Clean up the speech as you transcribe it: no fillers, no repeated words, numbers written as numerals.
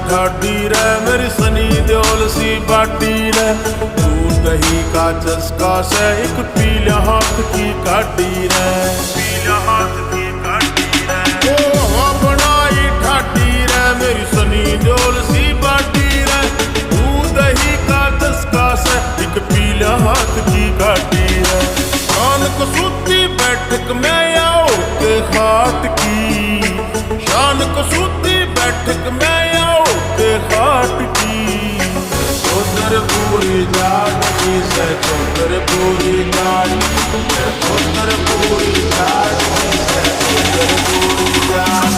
ठाडी रे मेरी सनी देओल सी बाटी रे। दूध दही का चस्का से एक पीला हाथ की काटी रे, पीला हाथ की काटी रे। ओ हाँ बनाई ठाडी रे मेरी सनी देओल सी बाटी रे। दूध दही का चस्का से एक पीला हाथ की काटी रे। शान कसूती बैठक में आओ के खाट की, शान कसूती बैठक में आओ के खाट की। चौधर पूरी जाट की से चौधर पूरी जाट, चौधर पूरी जाट की से चौधर पूरी जाट।